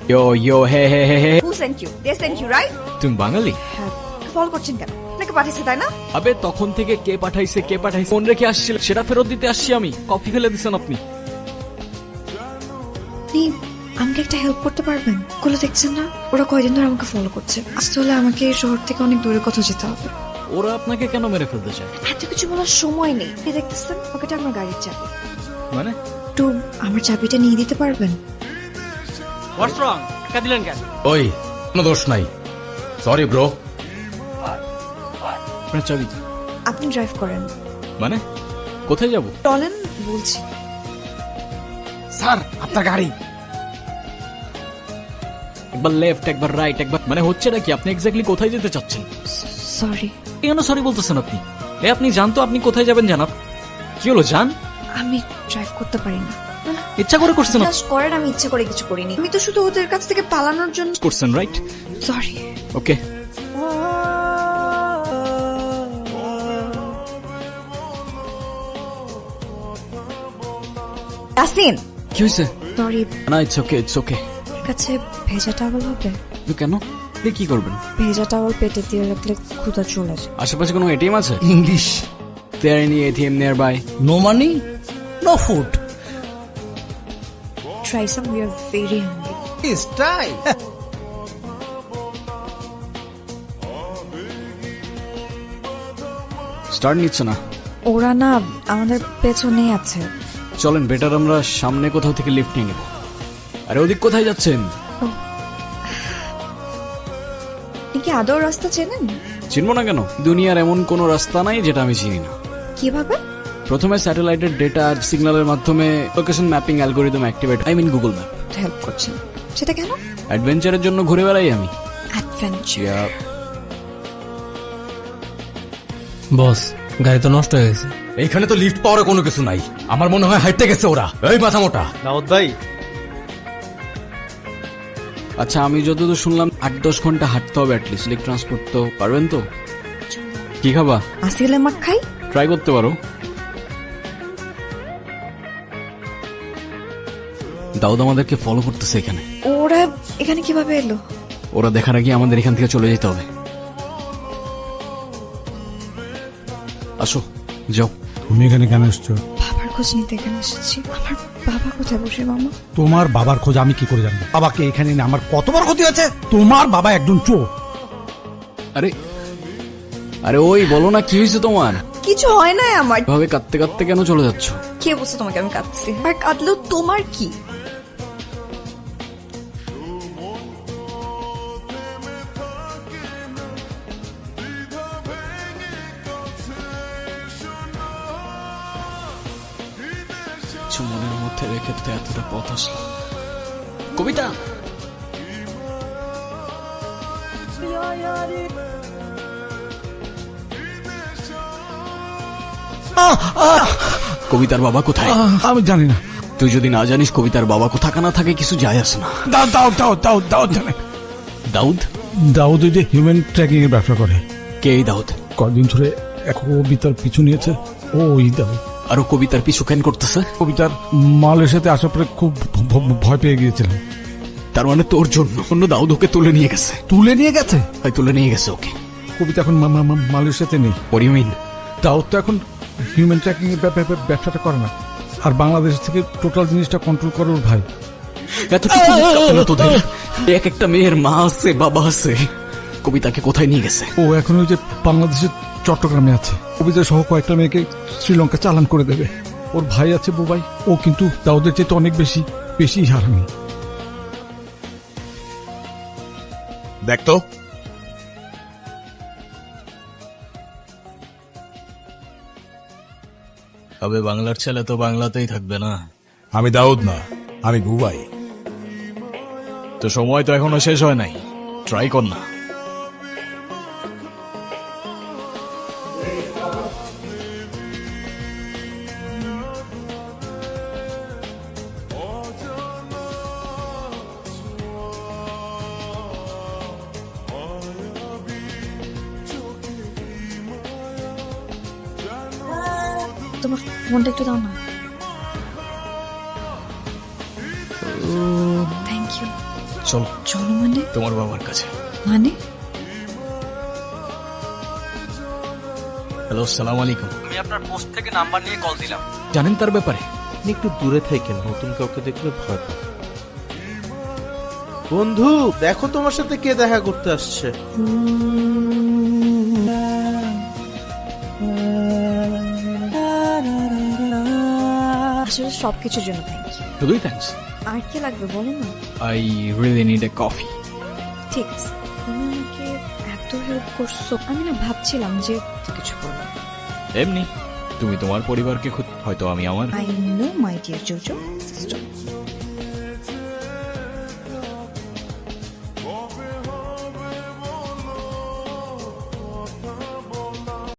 Yo, hey. Who sent you? They sent you, right? তুমি বাঙালি? হ্যাঁ। Follow করছেন কেন? আপনাকে পাঠিয়েছে তাই না? আবে তখন থেকে কে পাঠাইছে ফোন রেখে আসছিল সেটা ফেরত দিতে আসছি আমি। কফি ফেলে দিছেন আপনি। আপনি আমাকে একটা হেল্প করতে পারবেন? গুলো দেখছেন না? ওরা কয়দিন ধরে আমাকে ফলো করছে। আসতে হলে আমাকে এই শহর থেকে অনেক দূরে কোথাও যেতে হবে। ওরা আপনাকে কেন মেরে ফেলতে চায়? এত কিছু বলার সময় নেই। আপনি দেখতেছেন ওটা আমার গাড়ির চাবি। মানে? একটু আমার চাবিটা নিয়ে দিতে পারবেন? হোয়াটস রং? টাকা দিলেন কেন? ওই কোনো দোষ নাই, সরি ব্রো। আপনার চাবি? আপনি ড্রাইভ করেন। মানে কোথায় যাব? চলেন বলছি। স্যার আপনার গাড়ি। একবার লেফট একবার রাইট একবার, মানে হচ্ছে নাকি আপনি এক্স্যাক্টলি কোথায় যেতে চাচ্ছেন? সরি। কেন সরি বলতেছেন আপনি? আপনি জানতো আপনি কোথায় যাবেন জানাব। কি হলো জান? আমি ড্রাইভ করতে পারি না। ইচ্ছা করে করছেন? জাস্ট করেন, আমি ইচ্ছে করে কিছু করিনি। আমি তো শুধু ওদের কাছ থেকে পালানোর জন্য করছেন, রাইট? সরি। ওকে। ইয়াসিন, কি হয়েছে? সরি। না, ইটস ওকে। কাছে ভেজা টাওয়াল হবে? কেন? আপনি কি করবেন? ভেজা টাওয়াল পেটে দিয়ে রাখলে ক্ষুধা চলে যায়। আশেপাশে কোনো এটিএম আছে? English. There any ATM nearby? No money no food. Try some, we are very hungry. Is try. Start নিচ্ছে না। ওরা না আমাদের পেছনেই আছে। চলেন বেটার আমরা সামনে কোথাও থেকে লিফট নিয়ে নেব। আরে ওদিক কোথায় যাচ্ছেন? আপনি কি আদৌ রাস্তা চেনেন? চিনবো না কেন? দুনিয়ার এমন কোনো রাস্তা নাই যেটা আমি চিনি না। কিভাবে? প্রথমে স্যাটেলাইটের ডেটা আর সিগন্যালের মাধ্যমে location mapping algorithm activate, Google map. Help করছেন সেটা কেন? অ্যাডভেঞ্চারের জন্য ঘুরে বেড়াই আমি। অ্যাডভেঞ্চার। বস, গাড়ি তো নষ্ট হয়ে গেছে। এইখানে তো লিফট পাওয়ার কোনো কিছু নাই, আমার মনে হয় হাইটে গেছে ওরা। এই মাথা মোটা। দাউদ ভাই, আচ্ছা আমি যতদূর শুনলাম 8-10 ঘন্টা হাঁটতে হবে অ্যাটলিস্ট। লিক ট্রান্সপোর্ট তো পারবেন তো? কি খাবা? আসিলে মাখ খাই। ট্রাই করতে পারো। দাউদ আমাদেরকে ফলো করতেছে এখানে। ওরা এখানে কিভাবে এলো? ওরা দেখার আগে আমাদের এখান থেকে চলে যেতে হবে। আসো যাও। তুমি এখানে কেন এসছো? বাবার খোঁজ নিতে এখানে এসেছি। আমার বাবা কোথায় বসে মামা? তোমার বাবার খোঁজ আমি কি করে জানবো? বাবাকে এখানে এনে আমার কত বড় ক্ষতি হয়েছে। তোমার বাবা একজন চোর। আরে ওই বলো না কি হয়েছে তোমার? কিছু হয় না আমার। ভাবে কাঁদতে কাঁদতে কেন চলে যাচ্ছ? কে বলছে তোমাকে আমি কাঁদছি? আর কাঁদলেও তোমার কি? মনের মধ্যে রেখে তো এতটা পথ আসলো। কবিতা, কবিতার বাবা কোথায়? আমি জানি না। তুই যদি না জানিস কবিতার বাবা কোথাকা না থাকে কিছু যায় আসে না। দাউদ জানে। দাউদ? দাউদ ওই যে হিউম্যান ট্র্যাকিং এর ব্যবসা করে। কে এই দাউদ? কদিন ধরে এক কবিতার পিছু নিয়েছে। ওই দাউদ। আরো কবিতার পিছু কেন করতেছে? কবিতার মালয়েশিয়াতে আসার পরে খুব ভয় পেয়ে গিয়েছিলাম। তার মানে তোর জন্য অন্য দাউদ ওকে তুলে নিয়ে গেছে? তুলে নিয়ে গেছে? তুলে নিয়ে গেছে ওকে। কবিতা এখন মালয়েশিয়াতে নেই। পরিমিন দাউদ তো এখন হিউম্যান ট্র্যাকিং এর ব্যবসাটা করে না, আর বাংলাদেশ থেকে টোটাল জিনিসটা কন্ট্রোল করে ওর ভাই। এতটুকু তোদের এক একটা মেয়ের মা আছে বাবা আছে। কবিতাকে কোথায় নিয়ে গেছে? ও এখন ওই যে বাংলাদেশের চট্টগ্রামে আছে। কবিতা সহ কয়েকটা মেয়েকে শ্রীলঙ্কা চালান করে দেবে। ওর ভাই আছে বুবাই, ও কিন্তু দাউদের চেয়ে অনেক বেশি হারামি। দেখতো তবে বাংলার ছেলে তো বাংলাতেই থাকবে না। আমি দাউদ না, আমি বুবাই। তো সময় তো এখনো শেষ হয় নাই, ট্রাই কর না। তোমার ফোনটা একটু দাও না। Thank you. চলো চলো মানে? তোমার বাবার কাছে। মানে হ্যালো, আসসালামু আলাইকুম। আমি আপনার পোস্ট থেকে নাম্বার নিয়ে কল দিলাম। জানেন তার ব্যাপারে? আপনি একটু দূরে থাকেন, নতুন কাউকে দেখলে ভয় পান। বন্ধু দেখো তোমার সাথে কে দেখা করতে আসছে। আসলে সবকিছুর জন্য থ্যাংক ইউ। শুধুই থ্যাঙ্কস। আর কি লাগবে বলো না। I really need a coffee. ঠিক আছে, তুমি আমাকে এত হেল্প করছো, আমি না ভাবছিলাম যে কিছু করবো। এমনি তুমি তোমার পরিবারকে হয়তো আমি আমার। I know my dear JoJo sister.